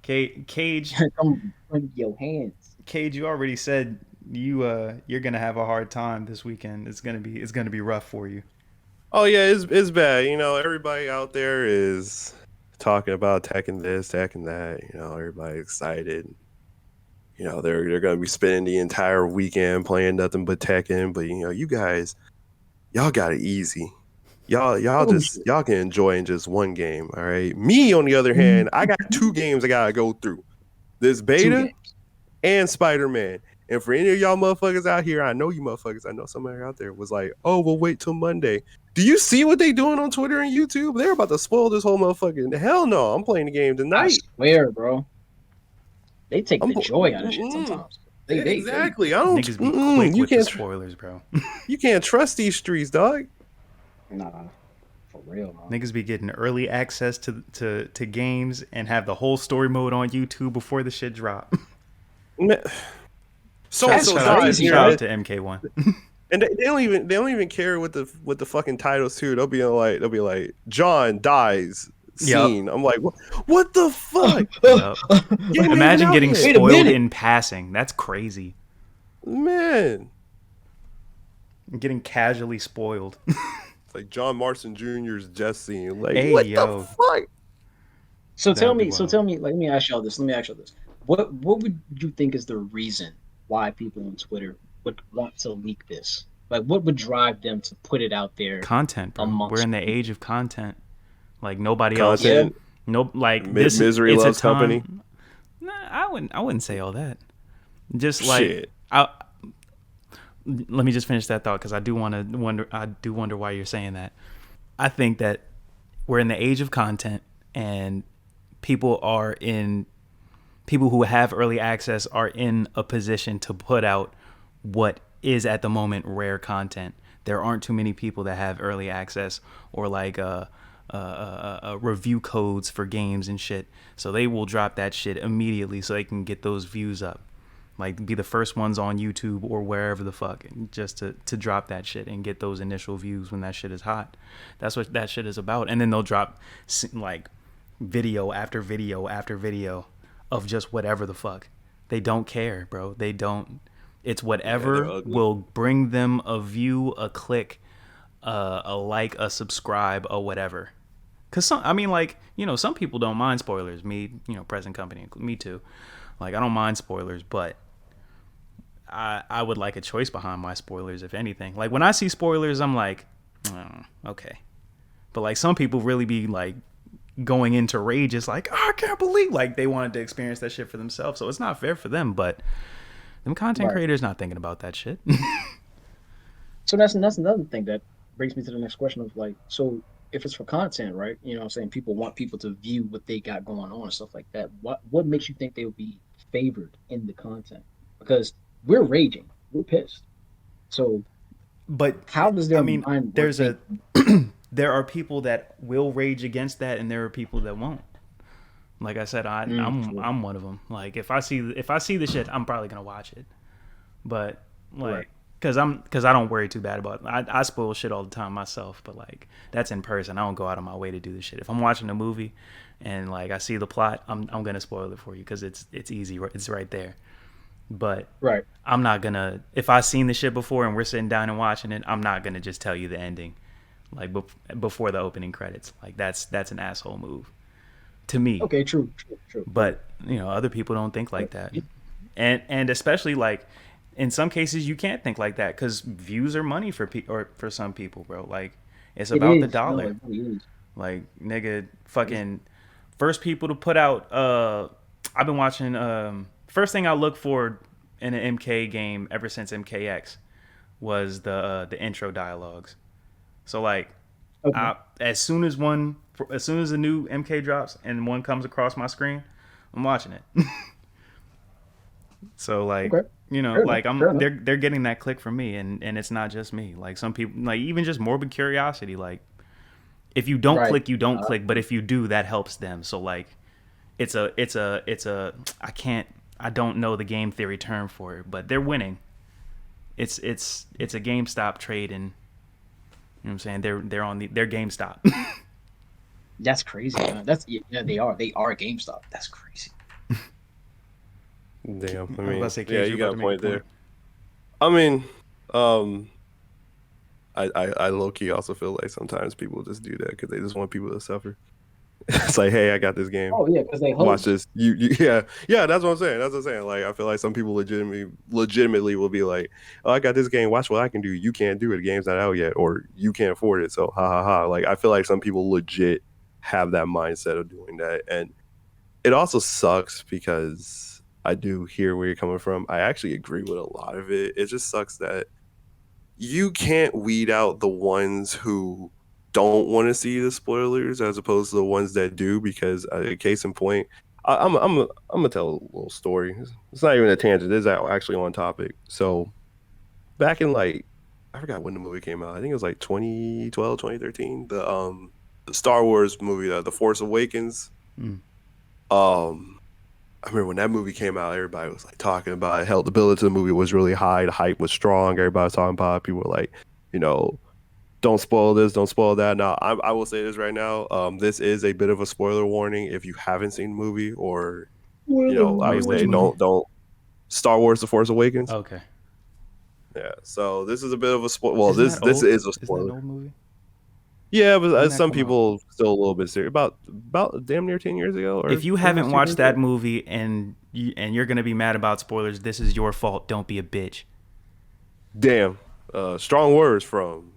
Cage, Come bring your hands. Cage, you already said you're gonna have a hard time this weekend. It's gonna be rough for you. Oh yeah, it's bad. Everybody out there is talking about attacking this, attacking that. Everybody excited. They're gonna be spending the entire weekend playing nothing but Tekken. But you guys, y'all got it easy. Y'all can enjoy in just one game. All right. Me, on the other hand, I got two games I gotta go through. This Two beta games. and Spider-Man. And for any of y'all motherfuckers out here, I know you motherfuckers, I know somebody out there was like, oh, we'll wait till Monday. Do you see what they doing on Twitter and YouTube? They're about to spoil this whole motherfucking. Hell no, I'm playing the game I tonight. swear, bro. They take I'm the joy out of shit sometimes. They exactly. I don't. Niggas be quick You with the can't. spoilers, bro. You can't trust these streets, dog. nah, for real, man. Niggas be getting early access to games and have the whole story mode on YouTube before the shit drop. So That's so shout, dies, crazy, shout right? out to MK1. and they don't even care with the fucking titles too. They'll be like John dies Yep. scene. I'm like, what the fuck? Yup. Game ain't Imagine even out getting yet. Wait a spoiled minute. in passing. That's crazy. Man. Getting casually spoiled. It's like John Marston Jr.'s death scene. Like, Hey, what yo. the fuck? So That'd be so wild. tell me, like, let me ask y'all this. What would you think is the reason why people on Twitter would want to leak this? Like, what would drive them to put it out there Content, bro. We're amongst in the people? age of content. Like nobody else. Yeah, Content. Nope. Like this. Misery It's loves a time. company. Nah, I wouldn't say all that. Just like Shit. let me just finish that thought because I do wonder why you're saying that. I think that we're in the age of content and people who have early access are in a position to put out what is at the moment rare content. There aren't too many people that have early access or like review codes for games and shit. So they will drop that shit immediately so they can get those views up. Like be the first ones on YouTube or wherever the fuck, just to drop that shit and get those initial views when that shit is hot. That's what that shit is about. And then they'll drop like video after video after video of just whatever the fuck. They don't care, bro. They don't. It's Yeah, they're whatever ugly. will bring them a view, a click, a like, a subscribe, or whatever. Cause some people don't mind spoilers. Me, present company, me too. Like I don't mind spoilers, but I would like a choice behind my spoilers, if anything. Like when I see spoilers, I'm like, oh, okay. But like some people really be like going into rage. It's like, oh, I can't believe like they wanted to experience that shit for themselves. So it's not fair for them. But them content right. creators not thinking about that shit. So that's another thing that brings me to the next question of like, so if it's for content, right? You know what I'm saying? People want people to view what they got going on and stuff like that. What makes you think they would be favored in the content? Because we're raging. We're pissed. So But how does I their mean, mind work? there are people that will rage against that, and there are people that won't. Like I said, True. I'm one of them. Like if I see the shit, I'm probably gonna watch it. But Right. like, cause I don't worry too bad about it. I spoil shit all the time myself. But like that's in person. I don't go out of my way to do this shit. If I'm watching a movie, and like I see the plot, I'm gonna spoil it for you because it's easy. It's right there. But Right. I'm not gonna. If I've seen the shit before and we're sitting down and watching it, I'm not gonna just tell you the ending, like before the opening credits. Like that's an asshole move to me. Okay, true. But other people don't think like that, and especially like in some cases you can't think like that because views are money or for some people, bro. Like it's It about the is. No, dollar. it really is. Like nigga, fucking first people to put out. I've been watching. First thing I look for in an MK game ever since MKX was the intro dialogues. So like, Okay. as soon as a new MK drops and one comes across my screen, I'm watching it. So like, Okay. Fair enough. like Fair enough. they're getting that click from me, and it's not just me. Like some people, like even just morbid curiosity. Like if you don't Right. click, you don't Uh, click. But if you do, that helps them. So like, it's a I don't know the game theory term for it, but they're winning. It's a GameStop trade, and what I'm saying they're GameStop. that's crazy, man. That's yeah, they are. They are GameStop. That's crazy. Damn. I I was mean, about to say, yeah, Cage, you you're got about a to make a point there. point. I mean, um, I low key also feel like sometimes people just do that because they just want people to suffer. It's like, hey, I got this game. Oh yeah, because they Watch host. this. Yeah. That's what I'm saying. That's what I'm saying. Like, I feel like some people legitimately will be like, oh, I got this game. Watch what I can do. You can't do it. The game's not out yet, or you can't afford it. So, ha ha ha. Like, I feel like some people legit have that mindset of doing that, and it also sucks because I do hear where you're coming from. I actually agree with a lot of it. It just sucks that you can't weed out the ones who don't want to see the spoilers as opposed to the ones that do. Because case in point, I'm gonna tell a little story. It's not even a tangent. It's actually on topic. So back in like I forgot when the movie came out. I think it was like 2012, 2013. The Star Wars movie, The Force Awakens. Mm. I remember when that movie came out, everybody was like talking about it. Hell, the bill to the movie was really high. The hype was strong. Everybody was talking about it. People were like, you know, don't spoil this, don't spoil that. Now, I will say this right now. This is a bit of a spoiler warning if you haven't seen the movie, or I Wait, would which say movie? don't. Star Wars: The Force Awakens. Okay. Yeah. So this is a bit of a spoiler. Well, Isn't this that old? is a Isn't that an spoiler. old movie? Yeah, but When that some come out? people still a little bit serious. About damn near 10 years ago, or If you almost haven't 10 watched years that ago. movie and you're gonna be mad about spoilers, this is your fault. Don't be a bitch. Damn. Strong words from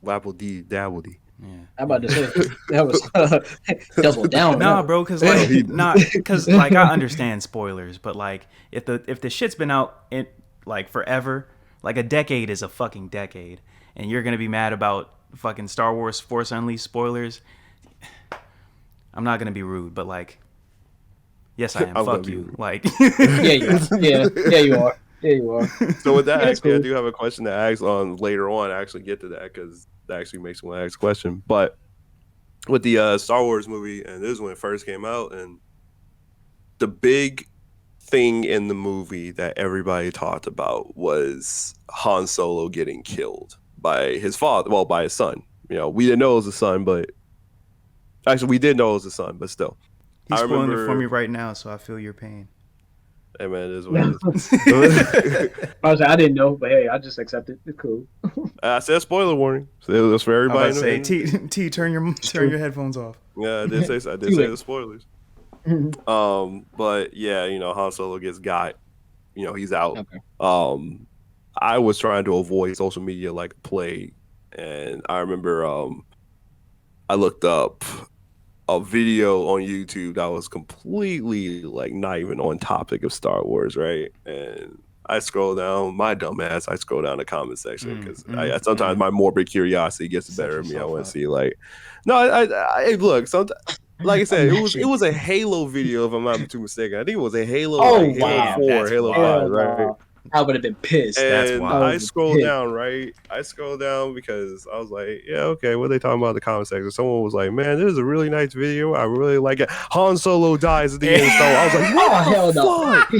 Wapple D Dabble D. Yeah. I'm about to say that was double down. on Nah, that. bro, cause Oh, like he- cause like I understand spoilers, but like if the shit's been out in like forever, like a decade is a fucking decade, and you're gonna be mad about fucking Star Wars Force Unleashed spoilers. I'm not gonna be rude, but like, yes I am. I'm gonna Fuck be you. rude. Like, Yeah, you are. Yeah, you are. Yeah, you are. So with that, Yeah, actually, I cool. do have a question to ask on later on. I actually get to that because that actually makes me want to ask a question. But with the Star Wars movie, and this is when it first came out, and the big thing in the movie that everybody talked about was Han Solo getting killed by his father, well, by his son. We didn't know it was a son, but actually, we did know it was a son, but still. he's I spoiling it for remember, me right now, so I feel your pain. hey man, it is what it is. I was like, I didn't know, but hey, I just accepted. It's cool. I said spoiler warning. So it was for I'm about everybody. to say, T, turn your headphones off. Yeah, I did say Too late. the spoilers. Mhm. But yeah, Han Solo gets got. He's out. Okay. I was trying to avoid social media like a plague, and I remember I looked up a video on YouTube that was completely like not even on topic of Star Wars, right? And I scroll down, my dumb ass, I scroll down the comment section because sometimes my morbid curiosity gets the Set better of me. I yourself want up. to see like, no, I look. Sometimes, like I said, I'm it was a Halo video if I'm not too mistaken. I think it was a Halo, Oh, like Halo wow. 4, That's Halo wild. 5, right? no. I would have been pissed. That's And wild. I was scrolled pissed. down, right? I scrolled down because I was like, yeah, okay, what are they talking about in the comment section? Someone was like, man, this is a really nice video. I really like it. Han Solo dies at the end of Star Wars. I was like, what Oh, hell the no. fuck? He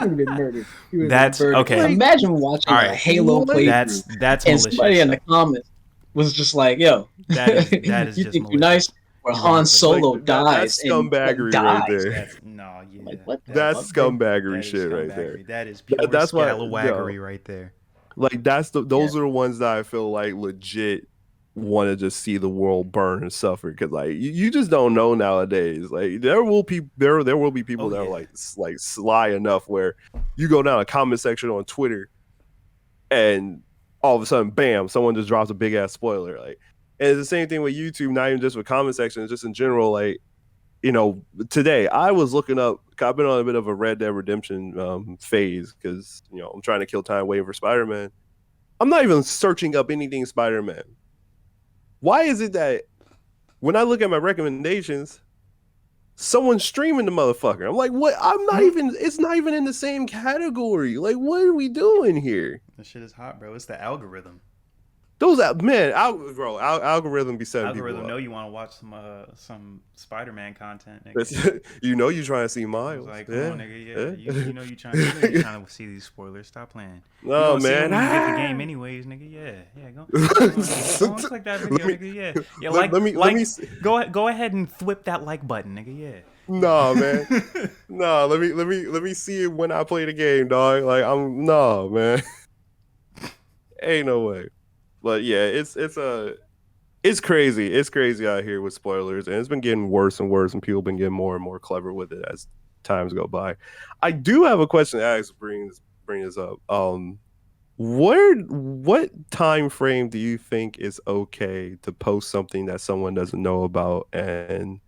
would have been murdered. He would've That's been murdered. okay. Like, Imagine watching all a right. Halo What? playthrough That's and malicious. somebody in the comments was just like, yo, That is you just think you're malicious. nice? Where You Han wrong for that. Solo Like, dies that's and like scumbaggery right dies. there. That's no, yeah. Like, what the That's fuck, bro? scumbaggery That is shit right there. scumbaggery. That is pure That's why, scalawaggery right there. like those are the ones that I feel like legit want to just see the world burn and suffer because like you just don't know nowadays. Like there will be people Oh, that are yeah. like sly enough where you go down a comment section on Twitter and all of a sudden, bam, someone just drops a big ass spoiler. Like, and it's the same thing with YouTube, not even just with comment sections, just in general. Like, today I was looking up. I've been on a bit of a Red Dead Redemption phase because I'm trying to kill time waiting for Spider-Man. I'm not even searching up anything Spider-Man. Why is it that when I look at my recommendations, someone's streaming the motherfucker? I'm like, what? I'm not even. It's not even in the same category. Like, what are we doing here? This shit is hot, bro. It's the algorithm. Those algorithm be setting Algorithm people know up. you want to watch some Spider-Man content, nigga. You trying to see I Miles. was like, come on, nigga. Yeah, you know you trying to see these spoilers. Stop playing. No, you man. See when you get the game anyways, nigga. Yeah. Go on, click that video, nigga. Yeah. Let me go ahead and thwip that like button, nigga. Yeah. Nah, man. Nah, let me see it when I play the game, dog. Like I'm nah, man. Ain't no way. But yeah, it's crazy. It's crazy out here with spoilers, and it's been getting worse and worse, and people been getting more and more clever with it as times go by. I do have a question to ask. Bring this up. What time frame do you think is okay to post something that someone doesn't know about, and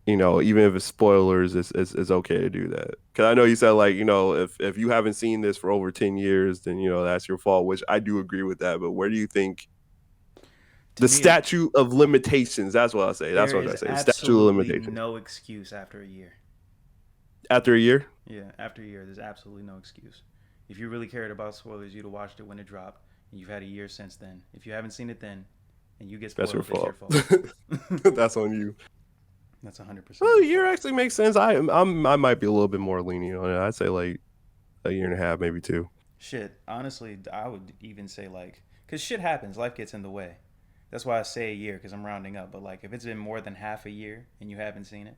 even if it's spoilers, it's okay to do that? Because I know you said, like, if you haven't seen this for over 10 years, then that's your fault, which I do agree with that. But where do you think To the me, statute of limitations? That's what I say. That's there what I is say. The statute of absolutely limitations no excuse after a year. after a year. Yeah, after a year, there's absolutely no excuse. If you really cared about spoilers, you'd have watched it when it dropped, and you've had a year since then. If you haven't seen it then, and you get That's your spoiled, it's your fault. fault. That's on you. That's 100% Well, a your year fault. actually makes sense. I might be a little bit more lenient on it. I'd say like a year and a half, maybe two. Shit, honestly, I would even say like, cause shit happens, life gets in the way. That's why I say a year, cause I'm rounding up. But like, if it's been more than half a year and you haven't seen it,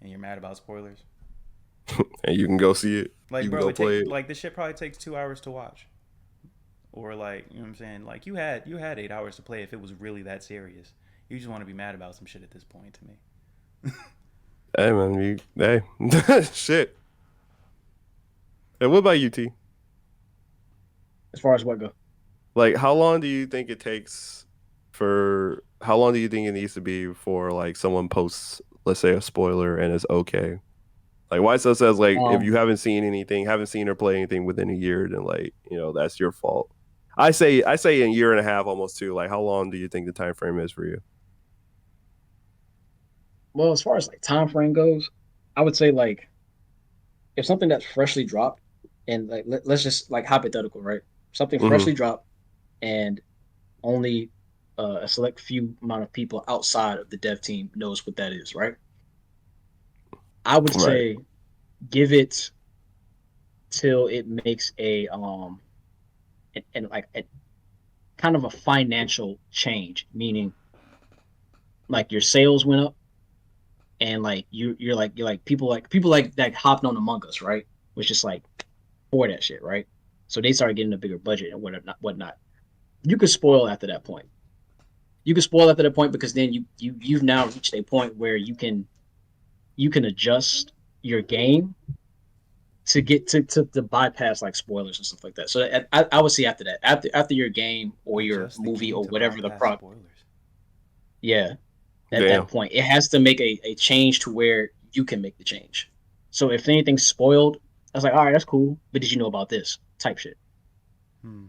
and you're mad about spoilers, And you can go see it. You like, can bro, go it take play it. like this shit probably takes 2 hours to watch, or like, you know what I'm saying? Like, you had 8 hours to play if it was really that serious. You just want to be mad about some shit at this point to me. Hey man, hey, shit. And what about you, T? As far as what go? Like, how long do you think it takes for? How long do you think it needs to be before like someone posts, let's say, a spoiler and it's okay? Like, why so says like if Um, you haven't seen anything, haven't seen her play anything within a year, then like that's your fault. I say a year and a half, almost two. Like, how long do you think the time frame is for you? well, as far as like time frame goes, I would say like if something that's freshly dropped, and like let's just like hypothetical, right? Something Hmm. freshly dropped, and only a select few amount of people outside of the dev team knows what that is, right? I would Right. say give it till it makes and like a kind of a financial change, meaning like your sales went up, and like you're like people like that hopped on Among Us, right? Was just like for that shit, right? So they started getting a bigger budget and whatnot. You could spoil after that point. You can spoil after that point because then you've now reached a point where you can adjust your game to get to bypass like spoilers and stuff like that. So I would say after that, after your game or your Adjust the movie game or to whatever the bypass prop, spoilers. yeah, at that Damn. point it has to make a change to where you can make the change. So if anything's spoiled, I was like, all right, that's cool, but did you know about this type shit? Hmm.